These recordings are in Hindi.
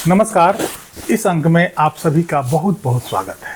नमस्कार। इस अंक में आप सभी का बहुत बहुत स्वागत है।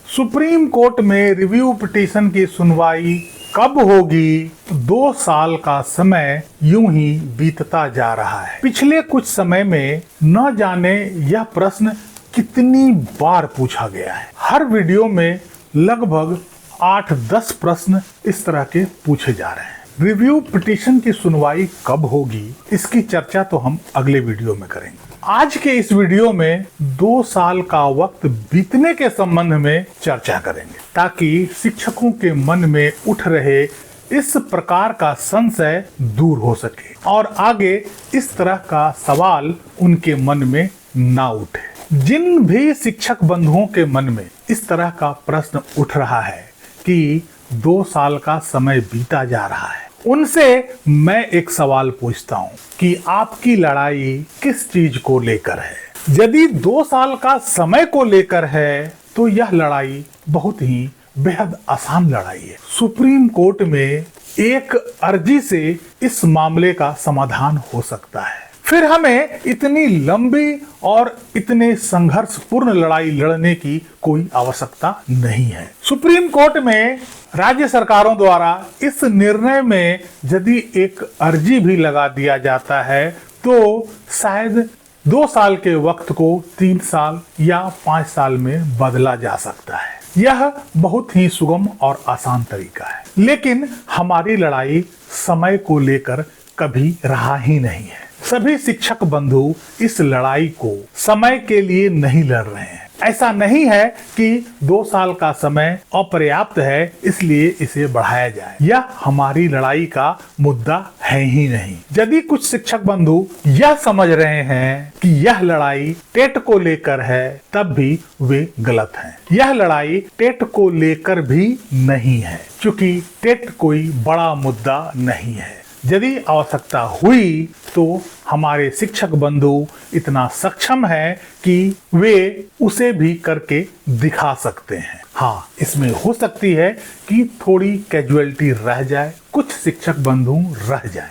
सुप्रीम कोर्ट में रिव्यू पिटीशन की सुनवाई कब होगी? 2 साल का समय यूं ही बीतता जा रहा है। पिछले कुछ समय में न जाने यह प्रश्न कितनी बार पूछा गया है। हर वीडियो में लगभग 8-10 प्रश्न इस तरह के पूछे जा रहे हैं। रिव्यू पिटीशन की सुनवाई कब होगी, इसकी चर्चा तो हम अगले वीडियो में करेंगे। आज के इस वीडियो में 2 साल का वक्त बीतने के संबंध में चर्चा करेंगे, ताकि शिक्षकों के मन में उठ रहे इस प्रकार का संशय दूर हो सके और आगे इस तरह का सवाल उनके मन में ना उठे। जिन भी शिक्षक बंधुओं के मन में इस तरह का प्रश्न उठ रहा है कि 2 साल का समय बीता जा रहा है, उनसे मैं एक सवाल पूछता हूं कि आपकी लड़ाई किस चीज को लेकर है? यदि 2 साल का समय को लेकर है तो यह लड़ाई बहुत ही बेहद आसान लड़ाई है। सुप्रीम कोर्ट में एक अर्जी से इस मामले का समाधान हो सकता है। फिर हमें इतनी लंबी और इतने संघर्षपूर्ण लड़ाई लड़ने की कोई आवश्यकता नहीं है। सुप्रीम कोर्ट में राज्य सरकारों द्वारा इस निर्णय में यदि एक अर्जी भी लगा दिया जाता है तो शायद 2 साल के वक्त को 3 साल या 5 साल में बदला जा सकता है। यह बहुत ही सुगम और आसान तरीका है। लेकिन हमारी लड़ाई समय को लेकर कभी रहा ही नहीं है। सभी शिक्षक बंधु इस लड़ाई को समय के लिए नहीं लड़ रहे हैं। ऐसा नहीं है कि 2 साल का समय अपर्याप्त है इसलिए इसे बढ़ाया जाए। यह हमारी लड़ाई का मुद्दा है ही नहीं। यदि कुछ शिक्षक बंधु यह समझ रहे हैं कि यह लड़ाई टेट को लेकर है, तब भी वे गलत हैं। यह लड़ाई टेट को लेकर भी नहीं है, क्योंकि टेट कोई बड़ा मुद्दा नहीं है। यदि आवश्यकता हुई तो हमारे शिक्षक बंधु इतना सक्षम है कि वे उसे भी करके दिखा सकते हैं। हाँ, इसमें हो सकती है कि थोड़ी कैजुअलिटी रह जाए, कुछ शिक्षक बंधु रह जाए,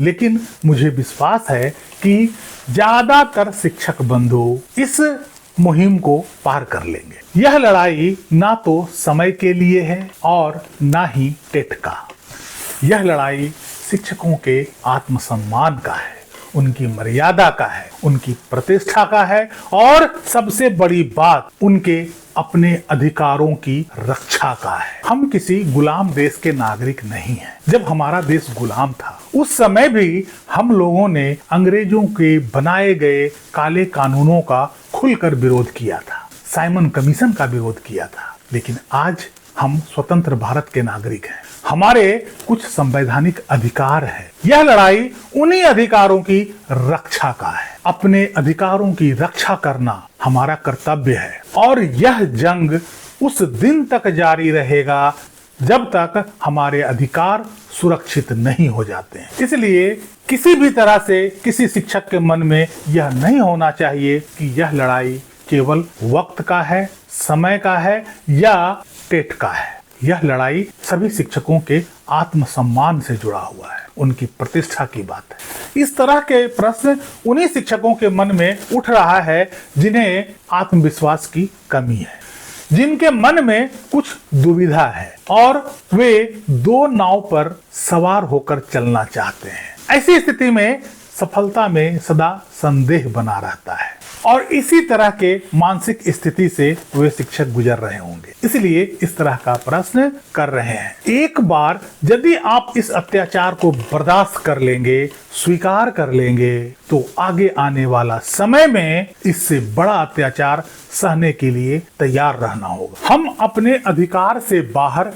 लेकिन मुझे विश्वास है कि ज्यादातर शिक्षक बंधु इस मुहिम को पार कर लेंगे। यह लड़ाई ना तो समय के लिए है और ना ही टेट का। यह लड़ाई शिक्षकों के आत्मसम्मान का है, उनकी मर्यादा का है, उनकी प्रतिष्ठा का है और सबसे बड़ी बात उनके अपने अधिकारों की रक्षा का है। हम किसी गुलाम देश के नागरिक नहीं हैं। जब हमारा देश गुलाम था उस समय भी हम लोगों ने अंग्रेजों के बनाए गए काले कानूनों का खुलकर विरोध किया था, साइमन कमीशन का विरोध किया था। लेकिन आज हम स्वतंत्र भारत के नागरिक हैं। हमारे कुछ संवैधानिक अधिकार है। यह लड़ाई उन्हीं अधिकारों की रक्षा का है। अपने अधिकारों की रक्षा करना हमारा कर्तव्य है और यह जंग उस दिन तक जारी रहेगा जब तक हमारे अधिकार सुरक्षित नहीं हो जाते हैं। इसलिए किसी भी तरह से किसी शिक्षक के मन में यह नहीं होना चाहिए कि यह लड़ाई केवल वक्त का है, समय का है या टेट का है। यह लड़ाई सभी शिक्षकों के आत्मसम्मान से जुड़ा हुआ है, उनकी प्रतिष्ठा की बात है। इस तरह के प्रश्न उन्हीं शिक्षकों के मन में उठ रहा है जिन्हें आत्मविश्वास की कमी है, जिनके मन में कुछ दुविधा है और वे 2 नाव पर सवार होकर चलना चाहते हैं। ऐसी स्थिति में सफलता में सदा संदेह बना रहता है और इसी तरह के मानसिक स्थिति से वे शिक्षक गुजर रहे होंगे, इसलिए इस तरह का प्रश्न कर रहे हैं। एक बार यदि आप इस अत्याचार को बर्दाश्त कर लेंगे, स्वीकार कर लेंगे, तो आगे आने वाला समय में इससे बड़ा अत्याचार सहने के लिए तैयार रहना होगा। हम अपने अधिकार से बाहर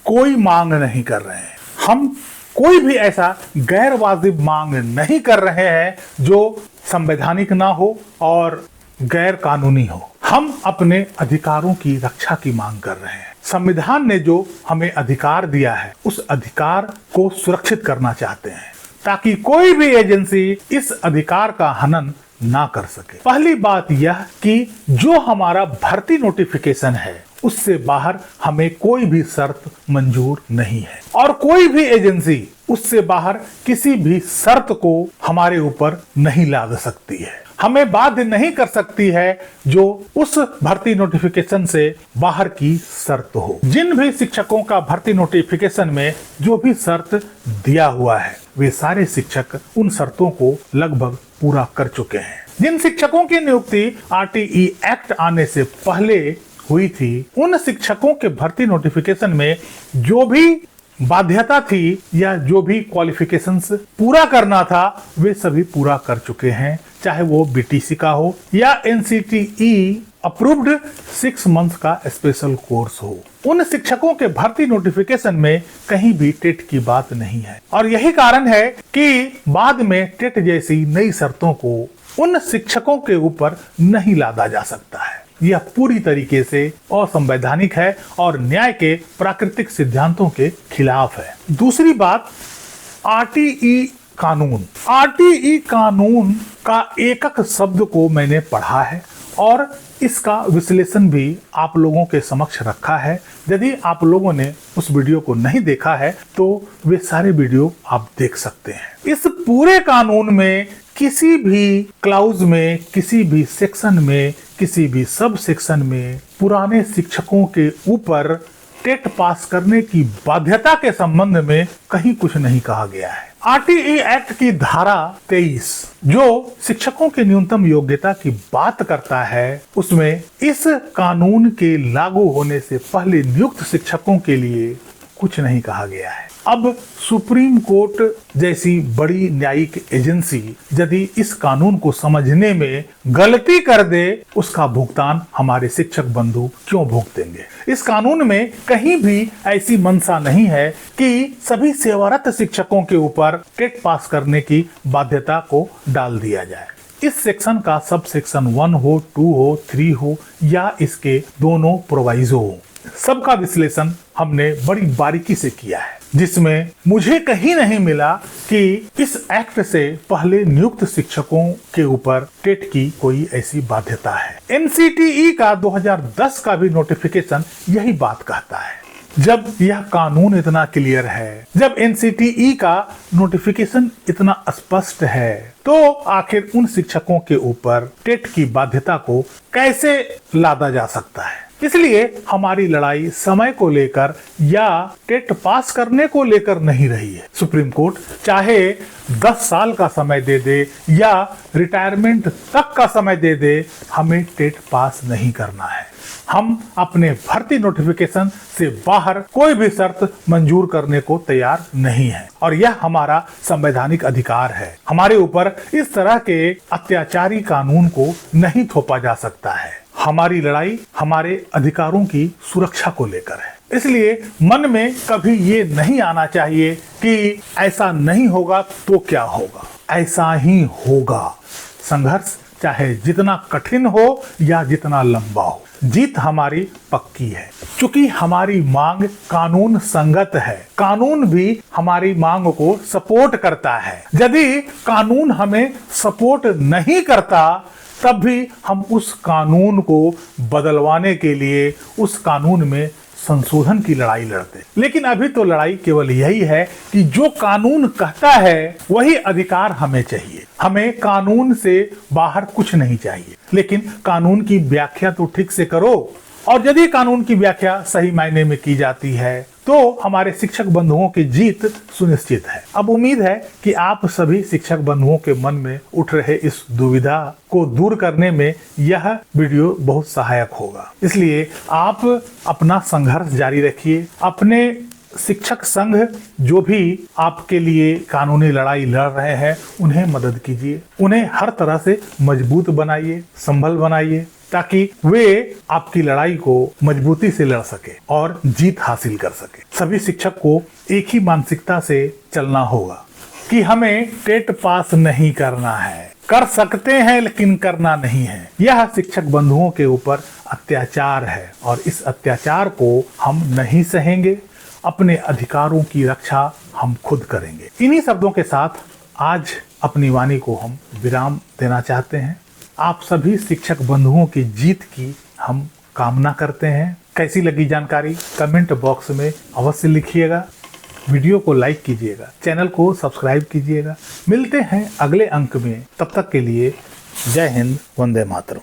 कोई मांग नहीं कर रहे हैं। हम कोई भी ऐसा गैर वाजिब मांग नहीं कर रहे हैं जो संवैधानिक ना हो और गैर कानूनी हो। हम अपने अधिकारों की रक्षा की मांग कर रहे हैं। संविधान ने जो हमें अधिकार दिया है उस अधिकार को सुरक्षित करना चाहते हैं ताकि कोई भी एजेंसी इस अधिकार का हनन ना कर सके। पहली बात यह कि जो हमारा भर्ती नोटिफिकेशन है उससे बाहर हमें कोई भी शर्त मंजूर नहीं है और कोई भी एजेंसी उससे बाहर किसी भी शर्त को हमारे ऊपर नहीं लाद सकती है। हमें बाध्य नहीं कर सकती है जो उस भर्ती नोटिफिकेशन से बाहर की शर्त हो। जिन भी शिक्षकों का भर्ती नोटिफिकेशन में जो भी शर्त दिया हुआ है वे सारे शिक्षक उन शर्तों को लगभग पूरा कर चुके हैं। जिन शिक्षकों की नियुक्ति RTE एक्ट आने से पहले हुई थी उन शिक्षकों के भर्ती नोटिफिकेशन में जो भी बाध्यता थी या जो भी क्वालिफिकेशंस पूरा करना था वे सभी पूरा कर चुके हैं, चाहे वो BTC का हो या NCTE अप्रूव्ड 6 मंथ का स्पेशल कोर्स हो। उन शिक्षकों के भर्ती नोटिफिकेशन में कहीं भी टेट की बात नहीं है और यही कारण है कि बाद में टेट जैसी नई शर्तों को उन शिक्षकों के ऊपर नहीं लादा जा सकता है। यह पूरी तरीके से असंवैधानिक है और न्याय के प्राकृतिक सिद्धांतों के खिलाफ है। दूसरी बात, RTE कानून। RTE कानून का एक एक शब्द को मैंने पढ़ा है और इसका विश्लेषण भी आप लोगों के समक्ष रखा है। यदि आप लोगों ने उस वीडियो को नहीं देखा है तो वे सारे वीडियो आप देख सकते हैं। इस पूरे कानून में किसी भी क्लाउज में, किसी भी सेक्शन में, किसी भी सब सेक्शन में पुराने शिक्षकों के ऊपर टेट पास करने की बाध्यता के संबंध में कहीं कुछ नहीं कहा गया है। RTE एक्ट की धारा 23 जो शिक्षकों की न्यूनतम योग्यता की बात करता है उसमें इस कानून के लागू होने से पहले नियुक्त शिक्षकों के लिए कुछ नहीं कहा गया है। अब सुप्रीम कोर्ट जैसी बड़ी न्यायिक एजेंसी यदि इस कानून को समझने में गलती कर दे उसका भुगतान हमारे शिक्षक बंधु क्यों भुगतेंगे। इस कानून में कहीं भी ऐसी मंशा नहीं है कि सभी सेवारत शिक्षकों के ऊपर टेट पास करने की बाध्यता को डाल दिया जाए। इस सेक्शन का सब सेक्शन 1 हो, 2 हो, 3 हो या इसके दोनों प्रोवाइजो हो, सबका विश्लेषण हमने बड़ी बारीकी से किया है, जिसमें मुझे कहीं नहीं मिला कि इस एक्ट से पहले नियुक्त शिक्षकों के ऊपर टेट की कोई ऐसी बाध्यता है। NCTE का 2010 का भी नोटिफिकेशन यही बात कहता है। जब यह कानून इतना क्लियर है, जब NCTE का नोटिफिकेशन इतना स्पष्ट है, तो आखिर उन शिक्षकों के ऊपर टेट की बाध्यता को कैसे लादा जा सकता है। इसलिए हमारी लड़ाई समय को लेकर या टेट पास करने को लेकर नहीं रही है। सुप्रीम कोर्ट चाहे 10 साल का समय दे दे या रिटायरमेंट तक का समय दे दे, हमें टेट पास नहीं करना है। हम अपने भर्ती नोटिफिकेशन से बाहर कोई भी शर्त मंजूर करने को तैयार नहीं है और यह हमारा संवैधानिक अधिकार है। हमारे ऊपर इस तरह के अत्याचारी कानून को नहीं थोपा जा सकता है। हमारी लड़ाई हमारे अधिकारों की सुरक्षा को लेकर है। इसलिए मन में कभी ये नहीं आना चाहिए कि ऐसा नहीं होगा तो क्या होगा, ऐसा ही होगा। संघर्ष चाहे जितना कठिन हो या जितना लंबा हो, जीत हमारी पक्की है। क्योंकि हमारी मांग कानून संगत है, कानून भी हमारी मांग को सपोर्ट करता है। यदि कानून हमें सपोर्ट नहीं करता तब भी हम उस कानून को बदलवाने के लिए उस कानून में संशोधन की लड़ाई लड़ते। लेकिन अभी तो लड़ाई केवल यही है कि जो कानून कहता है वही अधिकार हमें चाहिए। हमें कानून से बाहर कुछ नहीं चाहिए, लेकिन कानून की व्याख्या तो ठीक से करो। और यदि कानून की व्याख्या सही मायने में की जाती है तो हमारे शिक्षक बंधुओं की जीत सुनिश्चित है। अब उम्मीद है कि आप सभी शिक्षक बंधुओं के मन में उठ रहे इस दुविधा को दूर करने में यह वीडियो बहुत सहायक होगा। इसलिए आप अपना संघर्ष जारी रखिए। अपने शिक्षक संघ जो भी आपके लिए कानूनी लड़ाई लड़ रहे हैं उन्हें मदद कीजिए, उन्हें हर तरह से मजबूत बनाइए, संभल बनाइए, ताकि वे आपकी लड़ाई को मजबूती से लड़ सके और जीत हासिल कर सके। सभी शिक्षक को एक ही मानसिकता से चलना होगा कि हमें टेट पास नहीं करना है, कर सकते हैं लेकिन करना नहीं है। यह शिक्षक बंधुओं के ऊपर अत्याचार है और इस अत्याचार को हम नहीं सहेंगे। अपने अधिकारों की रक्षा हम खुद करेंगे। इन्हीं शब्दों के साथ आज अपनी वाणी को हम विराम देना चाहते हैं। आप सभी शिक्षक बंधुओं की जीत की हम कामना करते हैं। कैसी लगी जानकारी कमेंट बॉक्स में अवश्य लिखिएगा। वीडियो को लाइक कीजिएगा, चैनल को सब्सक्राइब कीजिएगा। मिलते हैं अगले अंक में, तब तक के लिए जय हिंद, वंदे मातरम।